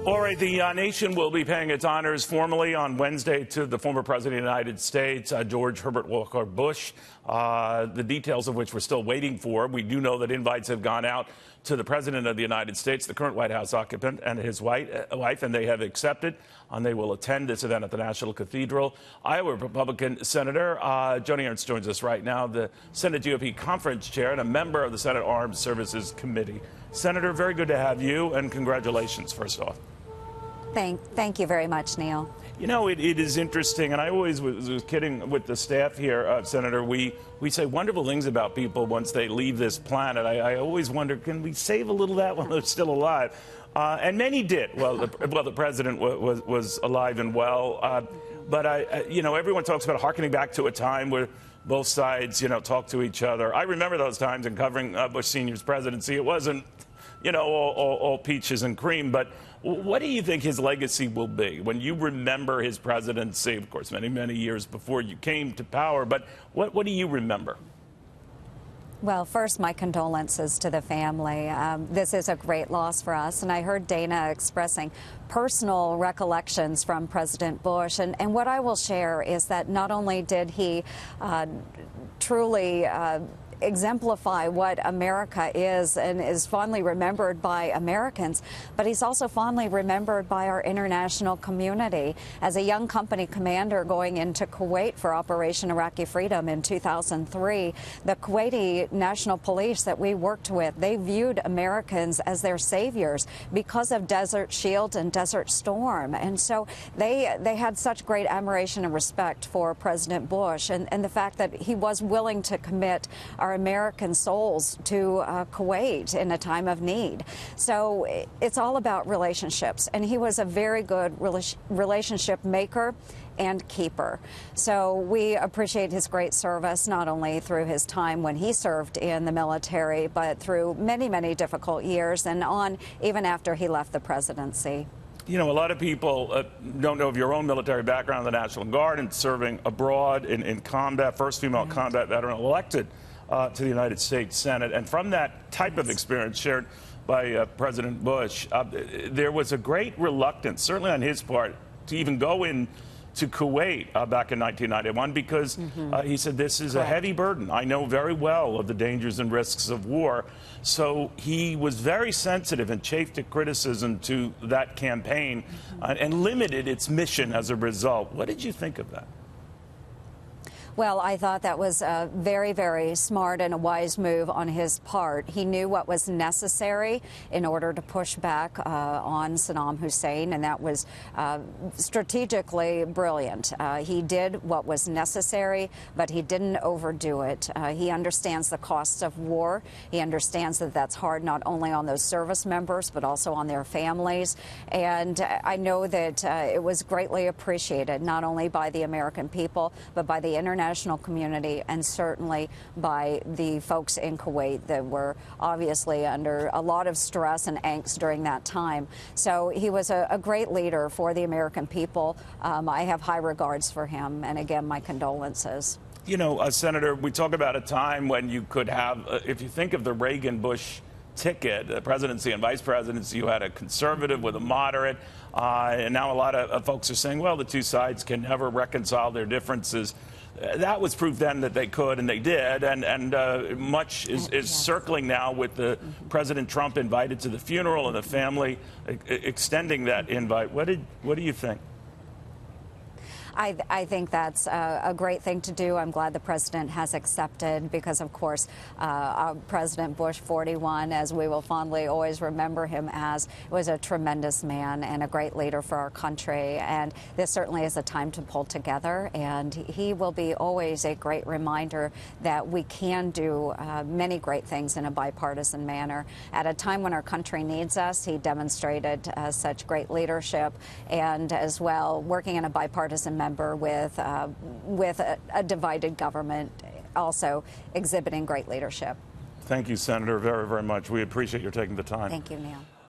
All right, the nation will be paying its honors formally on Wednesday to the former President of the United States, George Herbert Walker Bush, the details of which we're still waiting for. We do know that invites have gone out to the President of the United States, the current White House occupant, and his wife, and they have accepted, and they will attend this event at the National Cathedral. Iowa Republican Senator Joni Ernst joins us right now, the Senate GOP Conference Chair and a member of the Senate Armed Services Committee. Senator, very good to have you, and congratulations, first off. Thank you very much, Neil. You know, it is interesting, and I always was kidding with the staff here, Senator. We say wonderful things about people once they leave this planet. I always wonder, can we save a little of that while they're still alive? And many did. Well, the president was alive and well. But you know, everyone talks about harkening back to a time where both sides, you know, talk to each other. I remember those times in covering Bush Sr.'s presidency. It wasn't, you know, all peaches and cream. But what do you think his legacy will be when you remember his presidency? Of course, many, many years before you came to power. But what do you remember? Well, first, my condolences to the family. This is a great loss for us. And I heard Dana expressing personal recollections from President Bush. And what I will share is that not only did he truly exemplify what America is and is fondly remembered by Americans, but he's also fondly remembered by our international community. As a young company commander going into Kuwait for Operation Iraqi Freedom in 2003, the Kuwaiti National Police that we worked with, they viewed Americans as their saviors because of Desert Shield and Desert Storm. And so they had such great admiration and respect for President Bush and the fact that he was willing to commit our American souls to Kuwait in a time of need. So it's all about relationships, and he was a very good relationship maker and keeper. So we appreciate his great service, not only through his time when he served in the military, but through many, many difficult years and on even after he left the presidency. You know, a lot of people don't know of your own military background in the National Guard and serving abroad in combat, first female combat veteran elected to the United States Senate. And from that type of experience shared by President Bush, there was a great reluctance, certainly on his part, to even go in to Kuwait back in 1991 because he said, this is a heavy burden. I know very well of the dangers and risks of war. So he was very sensitive and chafed at criticism to that campaign and limited its mission as a result. What did you think of that? Well, I thought that was a very, very smart and a wise move on his part. He knew what was necessary in order to push back on Saddam Hussein, and that was strategically brilliant. He did what was necessary, but he didn't overdo it. He understands the costs of war. He understands that that's hard not only on those service members, but also on their families. And I know that it was greatly appreciated, not only by the American people, but by the international community, and certainly by the folks in Kuwait that were obviously under a lot of stress and angst during that time. So he was a great leader for the American people. I have high regards for him, and again, my condolences. You know, Senator, we talk about a time when you could have, if you think of the Reagan-Bush ticket, the presidency and vice presidency, you had a conservative with a moderate, and now a lot of folks are saying, well, the two sides can never reconcile their differences. That was proof then that they could, and they did, and much is circling now with the President Trump invited to the funeral and the family extending that invite. What do you think? I think that's a great thing to do. I'm glad the president has accepted because, of course, President Bush 41, as we will fondly always remember him as, was a tremendous man and a great leader for our country. And this certainly is a time to pull together. And he will be always a great reminder that we can do many great things in a bipartisan manner. At a time when our country needs us, he demonstrated such great leadership, and as well working in a bipartisan manner with a divided government, also exhibiting great leadership. Thank you, Senator, very, very much. We appreciate your taking the time. Thank you, Neil.